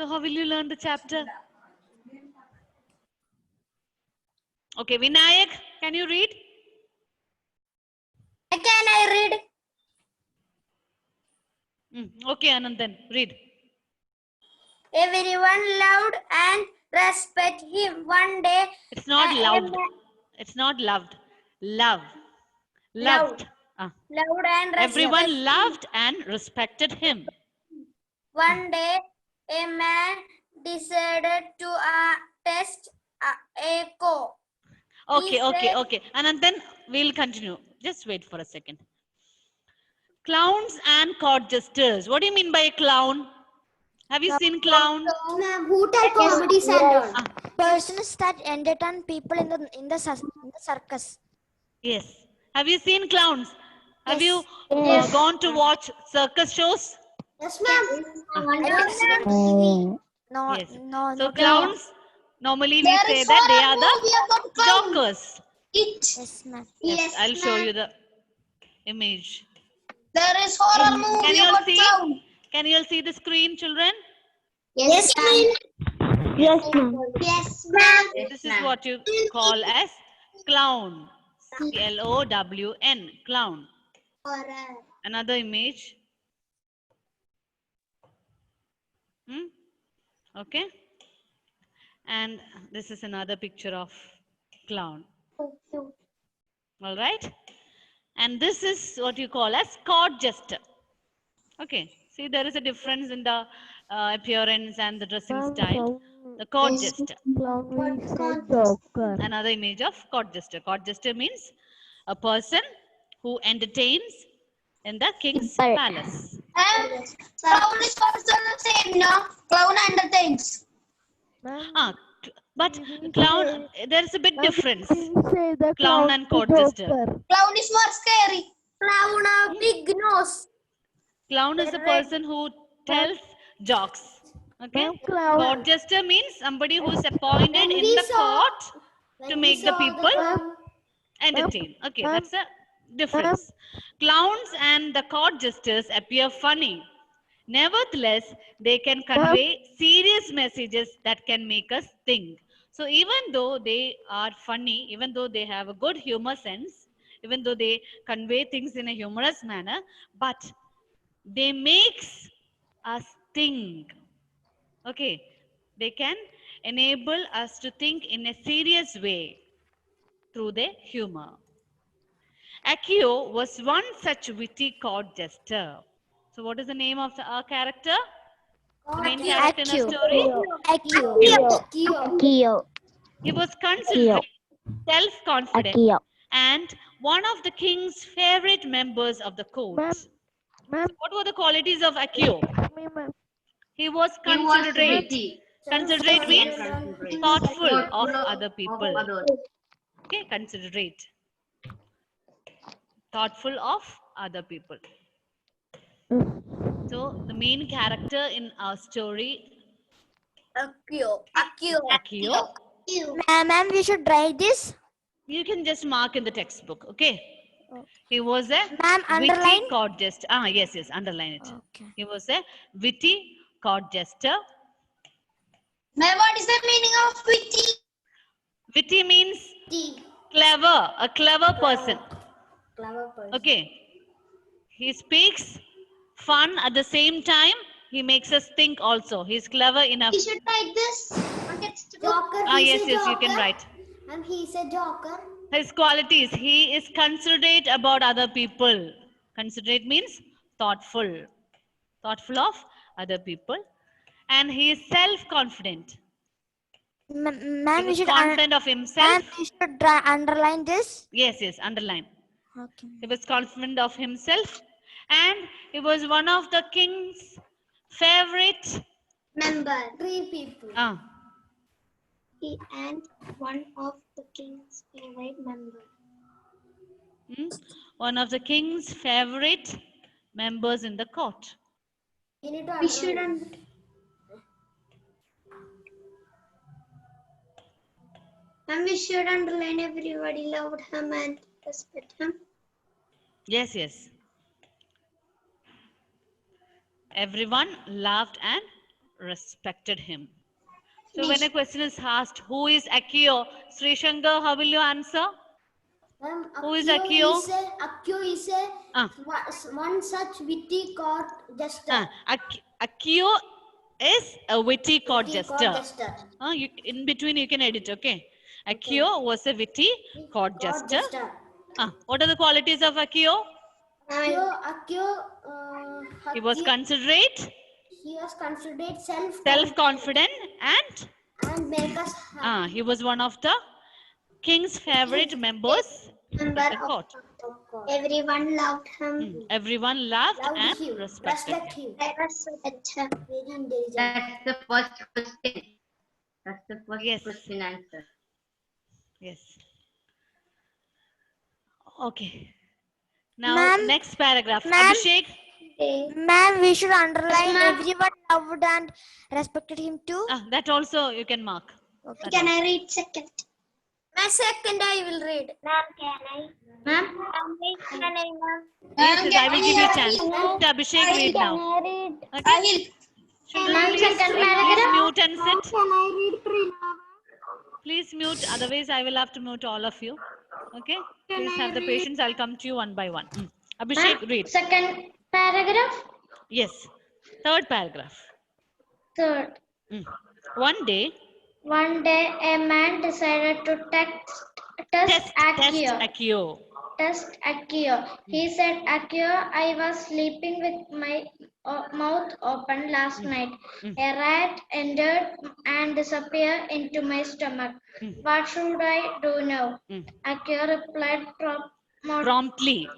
So how will you learn the chapter? Okay, Vinayak, can you read? Can I read? Okay, Anandan, read. Everyone loved and respect him. One day, It's not a loved. man It's not loved. Love. loved, Loved. Ah. loved and respect. Everyone loved and respected him. One day, a man decided to test a cow. Okay, He okay, said- okay. And then we'll continue. Just wait for a second. Clowns and court jesters. What do you mean by a clown? Have you seen clown? Ma'am, who tell comedies and all? Persons that entertain people in the circus. Yes. Have you seen clowns? Have Yes. you gone to watch circus shows? Yes, ma'am. I have seen in TV. No, Yes. no, So no. clowns, normally we There say is that they horror are the movie about clown. jokers. It. Yes, ma'am. Yes, I'll show ma'am. you the image. There is horror Can movie you all about see? clown. Can you all see the screen, children? Yes, ma'am. Yes, ma'am. Yes, ma'am. This is what you call as clown. CLOWN, clown. Horror. Another image. Okay. And this is another picture of clown. All right. And this is what you call as court jester. Okay. See, there is a difference in the appearance and the dressing style. The court jester. Another image of court jester. Court jester means a person who entertains in the king's palace. And clown is also the same, no? Clown entertains. But clown, there is a big difference. Clown and court jester. Clown is more scary. Clown a big nose. Clown is a person who tells jokes. Okay. Court jester means somebody who is appointed in the court to make the people entertain. Okay, that's a difference. Clowns and the court jesters appear funny. Nevertheless, they can convey serious messages that can make us think. So even though they are funny, even though they have a good humor sense, even though they convey things in a humorous manner, but they makes us think. Okay, they can enable us to think in a serious way through their humor. Accio was one such witty court jester. So what is the name of our character? The main character in the story? Akio. He was considered self-confident Akio. and one of the king's favorite members of the court. What were the qualities of Accio? He was considerate. witty. Considerate means Considerate. thoughtful of Thoughtful other people. of others. Okay, considerate. Thoughtful of other people. So the main character in our story, Akio. Accio, Ma'am, we should write this. you can just mark in the textbook, okay? He was a Ma'am, witty underline. court jester. Yes, underline it. Okay. He was a witty court jester. Ma'am, what is the meaning of witty? Witty means clever, a clever person. Okay. He speaks fun at the same time. He makes us think also. He's clever enough. We should write this on textbook. Yes, you can write. And he's a joker. His qualities. He is considerate about other people. Considerate means thoughtful. Thoughtful of other people. And he is self-confident. He Ma'am, we was should confident of himself. underline this. Yes, underline. Okay. He was confident of himself. And he was one of the king's favorite. Member. 3 people. He And one of the king's favorite member. One of the king's favorite members in the court. We shouldn't. And we should underline everybody loved him and respect him. Yes. Everyone loved and respected him. So when a question is asked, who is Accio? Sri Shankar, how will you answer? Who is Accio? Accio is a Ah. one such witty court jester. Accio is a witty court Witty court jester. jester. In between you can edit, okay? Accio was a witty court jester. What are the qualities of Accio? Accio, He was considerate, he was considered self-confident, and make us he was one of the king's favorite members of the court. Everyone loved him. Everyone loved and him, respected respect him. him. Respect him. Very intelligent. That's the first question. That's the first Yes. question answer. Yes. Okay. Now, Ma'am. next paragraph. Ma'am. Abhishek. Ma'am, we should underline ma'am. everyone loved and respected him too. That also you can mark. Okay. Can I read second? My second I will read. Ma'am, can I? Ma'am? Yes, I will give you a chance. Let Abhishek read now. Okay? I will. Children, Ma'am, please second paragraph. mute and sit. Can I read three? Please mute, otherwise I will have to mute all of you. Okay? Please have the patience. I'll come to you one by one. Abhishek, read. Second paragraph. Yes. Third paragraph. Third. One day, One day, a man decided to test Accio. Accio. Test Accio. He said, Accio, I was sleeping with my mouth open last night. A rat entered and disappeared into my stomach. What should I do now? Accio replied Promptly.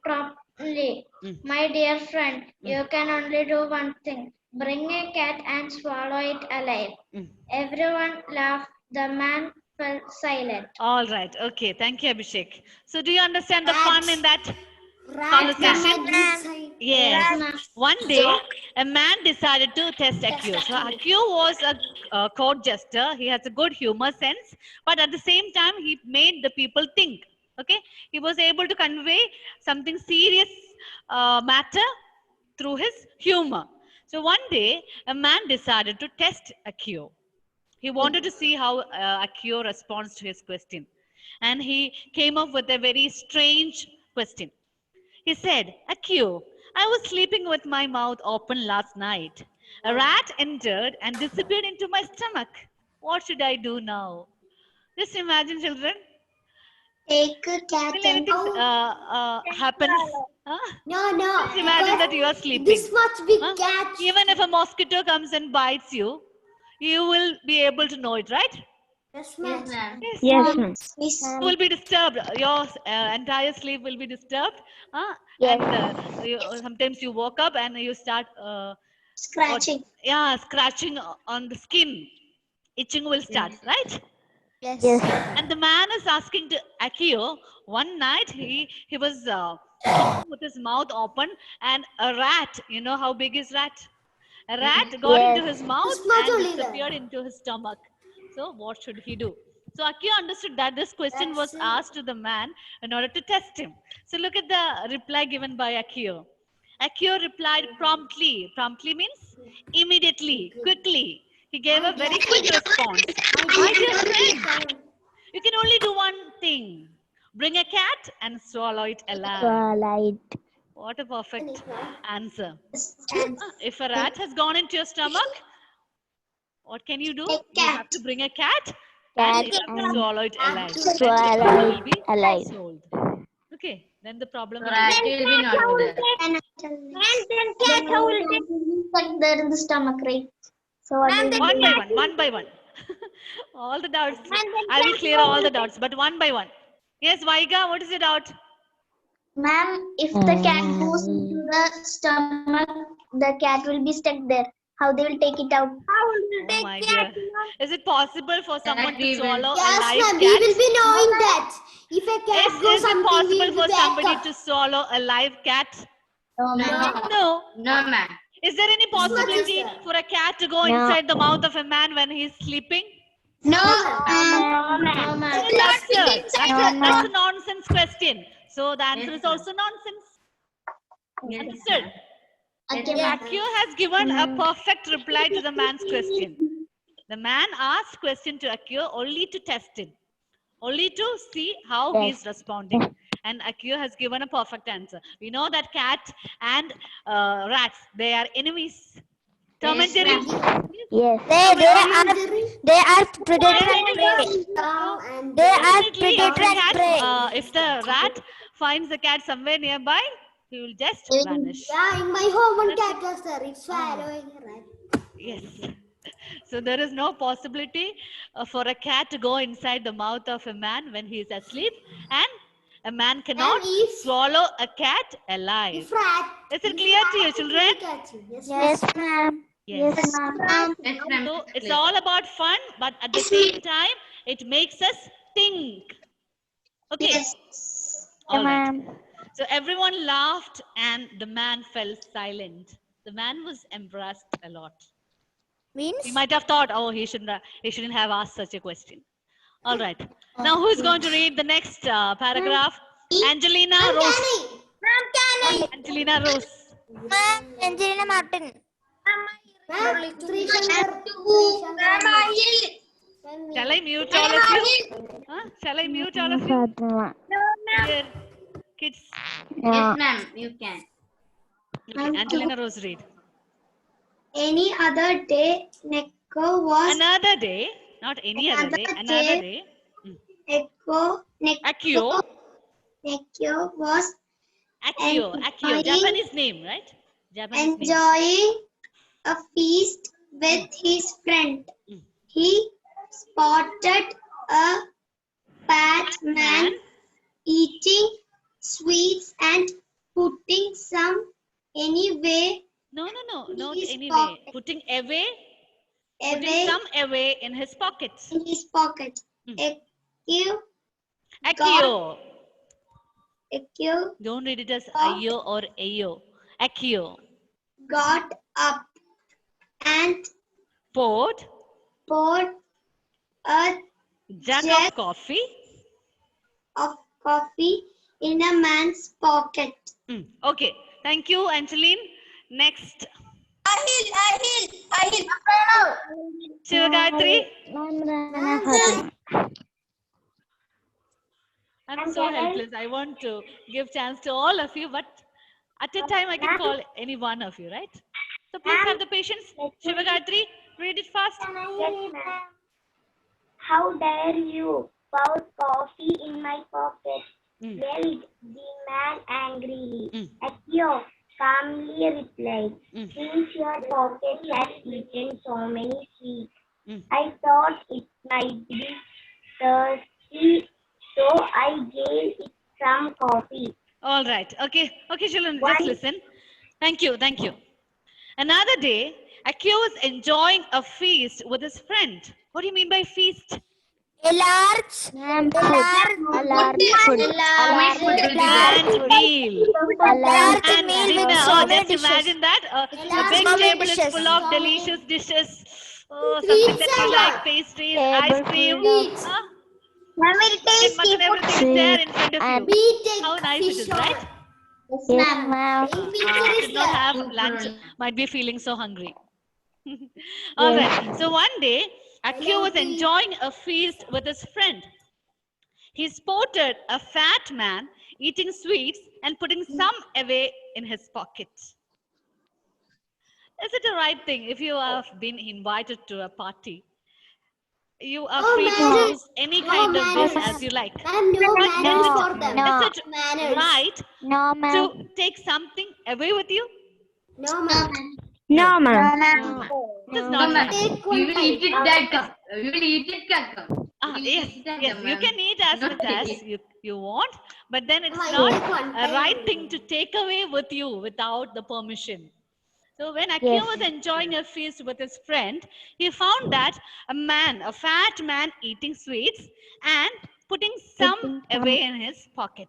promptly. My dear friend, you can only do one thing. Bring a cat and swallow it alive. Everyone laughed. The man fell silent. All right. Okay. Thank you, Abhishek. So do you understand the fun in that conversation? Yes. One day, a man decided to test Accio. So Accio was a court jester. He has a good humor sense, but at the same time, he made the people think. Okay. He was able to convey something serious matter through his humor. So one day, a man decided to test Accio. He wanted to see how Accio responds to his question. And he came up with a very strange question. He said, Accio, I was sleeping with my mouth open last night. A rat entered and disappeared into my stomach. What should I do now? Just imagine, children. Take a cat Will anything happens? Huh? No. Just imagine that you are sleeping. This much big Huh? cat. Even if a mosquito comes and bites you, you will be able to know it, right? Yes, Yes, ma'am. ma'am. Yes, ma'am. You will be disturbed. Your entire sleep will be disturbed. And sometimes you woke up and you start scratching. scratching on the skin. Itching will start, right? Yes. Yes. And the man is asking to Accio, one night he was sleeping with his mouth open, and a rat, you know how big is rat? A rat got into his mouth It's not and only that. disappeared into his stomach. So what should he do? So Accio understood that this question was asked to the man in order to test him. So look at the reply given by Accio. Accio replied promptly. Promptly means immediately, quickly. He gave a very quick response. My dear friend, you can only do one thing. Bring a cat and swallow it alive. Twilight. What a perfect answer. If a rat has gone into your stomach, what can you do? A You have cat. to bring a cat Cat and you have to and swallow it alive. swallow Then it will it be alive. sold. Okay, then the problem So will rat will be not there. And then cat will be stuck there in the stomach, right? So what will be one by one. All the doubts. I will clear all the doubts, but one by one. Yes, Vaiga, what is your doubt? Ma'am, if the cat goes into the stomach, the cat will be stuck there. How they will take it out? Oh my dear. Is it possible for someone to we will. swallow a Yes, live ma'am. cat? We will be knowing that. If a cat Is goes it something, we possible will for be somebody back to swallow a live cat? No. No. No, ma'am. Is there any possibility for a cat to go No. inside the mouth of a man when he is sleeping? No, No, ma'am. That's a nonsense question. So the answer is also nonsense. Yes, Understood? Okay, Yes. Accio has given a perfect reply to the man's question. The man asked question to Accio only to test it, only to see how he is responding. And Accio has given a perfect answer. We know that cat and rats, they are enemies. Tom and Jerry? Yes. Tom and They are predator They're and prey. enemies. They are Definitely, predator and prey. if the rat finds the cat somewhere nearby, he will just vanish. Yeah, in my home one cat was there. It's swallowing a rat. Yes. So there is no possibility for a cat to go inside the mouth of a man when he is asleep, and a man cannot And if- swallow a cat alive. If rat. Is it clear to you, children? Yes, Yes, ma'am. Yes. Yes, ma'am. So it's all about fun, but at the same time, it makes us think. Okay. All right. So everyone laughed and the man fell silent. The man was embarrassed a lot. He Means might have thought, oh, he shouldn't have asked such a question. All right. Now, who's going to read the next paragraph? Angelina Rose. Angelina Rose. ma'am, Angelina Martin. Ma'am, Sri Shankar. Shall I mute all of you? Huh? Shall I mute all of you? Here, kids. Yes, ma'am. You can. Okay, Angelina Rose, read. Any other day, Neko was Another day, not any other day, another day. Accio. Neko was Accio, Japanese name, right? Japanese name. enjoying a feast with his friend. Mm. He spotted a fat man eating sweets and putting some anyway No, not his anyway. pocket. Putting away, putting away some away in his pocket. in his pocket. Mm. Accio Accio. Don't read it as ayo or ayo. Accio. got up and Poured poured a jug Jug. of coffee. of coffee in a man's pocket. Okay. Thank you, Angeline. Next. Shivagayatri. I'm so helpless. I want to give chance to all of you, but at a time I can call any one of you, right? So please have the patience. Shivagayatri, read it fast. How dare you pour coffee in my pocket? Yelled the man angrily. Accio calmly replied, since your pocket has eaten so many sweets, I thought it might be thirsty, so I gave it some coffee. All right. Okay, children, just listen. Thank you. Another day, Accio was enjoying a feast with his friend. What do you mean by feast? A large Grand meal. large And meal dinner. with so Oh, many just dishes. imagine that. A big so many table is dishes. full of delicious dishes. Oh, something that you like, pastries, ice cream. Huh? Chicken, mutton, everything is there in front of you. How nice it is, right? Did not have lunch, might be feeling so hungry. All right. So one day, Accio was enjoying a feast with his friend. He spotted a fat man eating sweets and putting some away in his pocket. Is it the right thing? If you have been invited to a party, you are free to choose any kind of dish as you like. Ma'am, no manners for them. Is it Manners. right No, ma'am. to take something away with you? No, ma'am. No, ma'am. It is not right. Take We one will time. eat it that cup. We will eat it that cup. Yes, you can eat as Not much as take you want, but then it's I not take one a time right only. thing to take away with you without the permission. So when Accio was enjoying a feast with his friend, he found that a fat man eating sweets and putting some away in his pocket.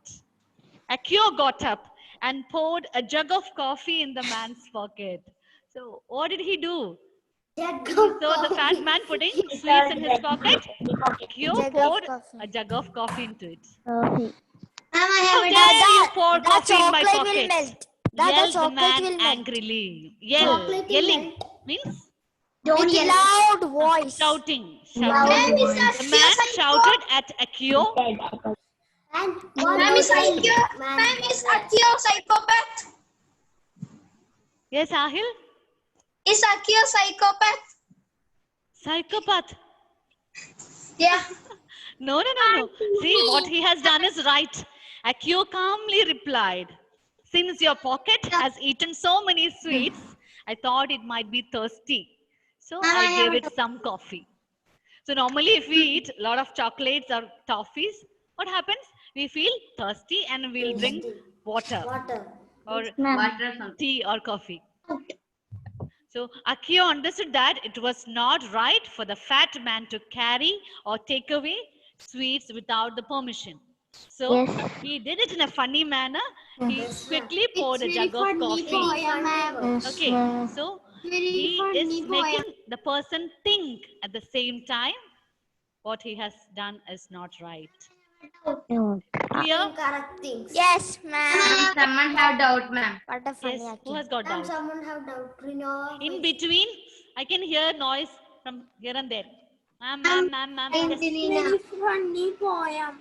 Accio got up and poured a jug of coffee in the man's pocket. So what did he do? Jug So of the coffee. fat man putting sweets in his pocket, Accio Jug of poured coffee. a jug of coffee into it. Coffee. Ma'am, I How have a dare you pour The coffee in my chocolate will pocket? melt. Yelled the chocolate man will melt. angrily. Yelling means With loud voice. shouting. Loud voice. The man shouted at Akio. And Ma'am, is Akio psychopath? Yes, Ahil? Is Akio psychopath? Psychopath. Yeah. No. See, what he has done is right. Akio calmly replied, since your pocket has eaten so many sweets, I thought it might be thirsty. So I gave it some coffee. So normally if we eat a lot of chocolates or toffees, what happens? We feel thirsty and we'll drink water or Water or something. tea or coffee. So Akio understood that it was not right for the fat man to carry or take away sweets without the permission. So he did it in a funny manner. He quickly poured a jug of coffee. Okay, so he is making the person think at the same time what he has done is not right. Clear? Incorrect things. Yes, ma'am. Someone have doubt, ma'am. What a funny Yes, who Akio. has got Ma'am, doubt? someone have doubt. Rino. In between, I can hear noise from here and there. Ma'am. Yes. Very funny poem.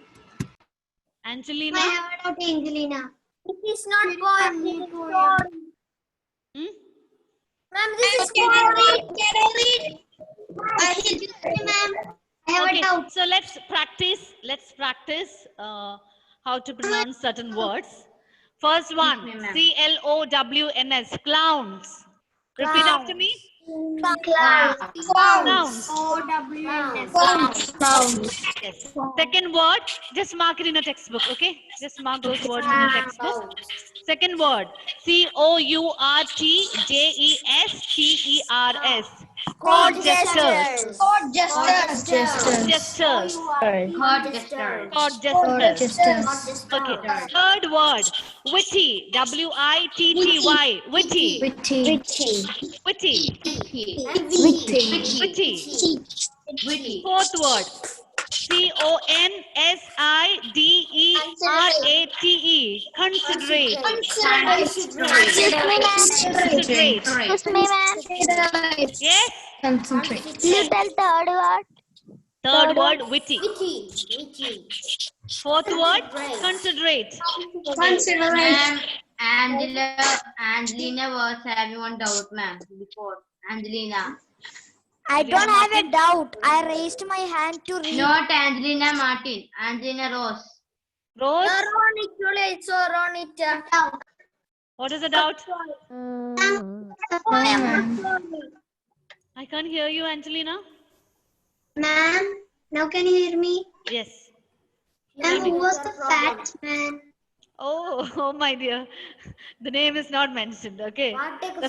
Angelina? Angelina. It is not poem. Hmm? Ma'am, this is poem. Can I read? Ma'am. I have a Okay, doubt. so let's practice how to pronounce certain words. First one, me, ma'am. C-L-O-W-N-S, clowns. Repeat after me. Clowns. Clowns. Clowns. Yes. Second word, just mark it in a textbook, okay? Just mark those words in your textbook. Second word, C-O-U-R-T-J-E-S-T-E-R-S. Court jesters. Court jesters. Jesters. Court jesters. Court jesters. Okay. Third word, witty. W-I-T-T-Y. Witty. Witty. Witty. Fourth word, C-O-N-S-I-D-E-R-A-T-E. Considerate. Considerate. Yes. You tell third word. Third word, witty. Witty. Fourth word, considerate. Ma'am, Angelina was having one doubt, ma'am, before. Angelina. I don't have a doubt. I raised my hand to read. Not Angelina Martin. Angelina Rose. Rose, It's Ronita. what is the doubt? I can't hear you, Angelina. Ma'am, now can you hear me? Yes. Ma'am, who was the fat man? Oh, my dear. The name is not mentioned, okay? What a-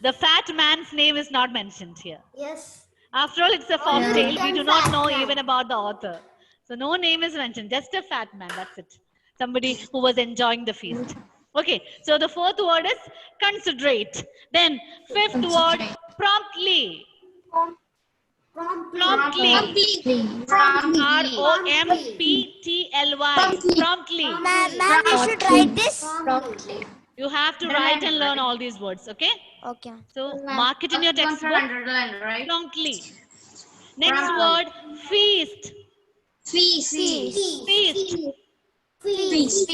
The fat man's name is not mentioned here. Yes. After all, it's a folk tale. We do not Fat know man. even about the author. So no name is mentioned, just a fat man, that's it. Somebody who was enjoying the feast. Okay, so the fourth word is considerate. Then fifth word, promptly. Promptly. R-O-M-P-T-L-Y. Promptly. Ma'am, you should write this. You have to write and learn all these words, okay? Okay. So mark it in your textbook. Underline, right? Promptly. Next word, feast. Feast. Feast.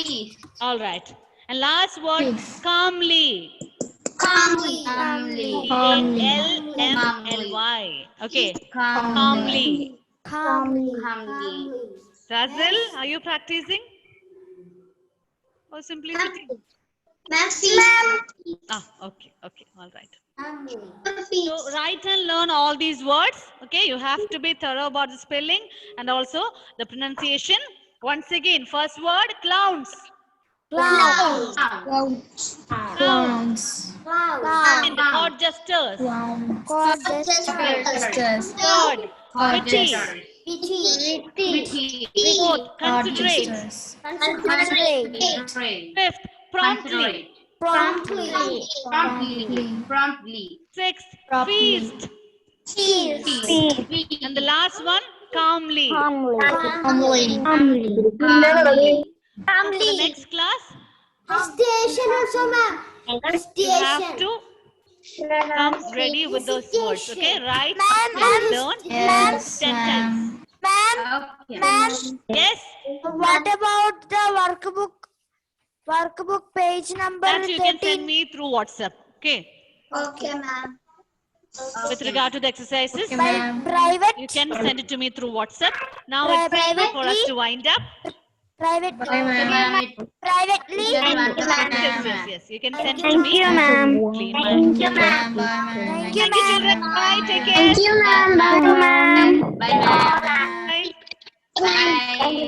All right. And last word, calmly. Calmly. A-L-M-L-Y. Okay. Calmly. Calmly. Razel, are you practicing? Or simply sitting? Ma'am, Okay. All right. So write and learn all these words. Okay, you have to be thorough about the spelling and also the pronunciation. Once again, first word, clowns. And court jesters. Third, witty. Fourth, considerate. Fifth, promptly. Promptly. Sixth, feast. And the last one, calmly. So the next class, Station also, ma'am. You have to come ready with those words. Okay, write and learn 10 times. Ma'am, Okay. ma'am, Yes, what about the workbook page number that you can 13? send me through WhatsApp. Okay, Okay, ma'am. with regard to the exercises, By private, you can send it to me through WhatsApp. Now it's time for us to wind up. privately, Bye, ma'am. privately. Yes, you can send it to me. ma'am. Clean my- Thank you, ma'am. Thank you, Thank you, ma'am. children. Bye. Take care. Thank you, ma'am. Bye, ma'am. Bye, ma'am. Bye. Bye.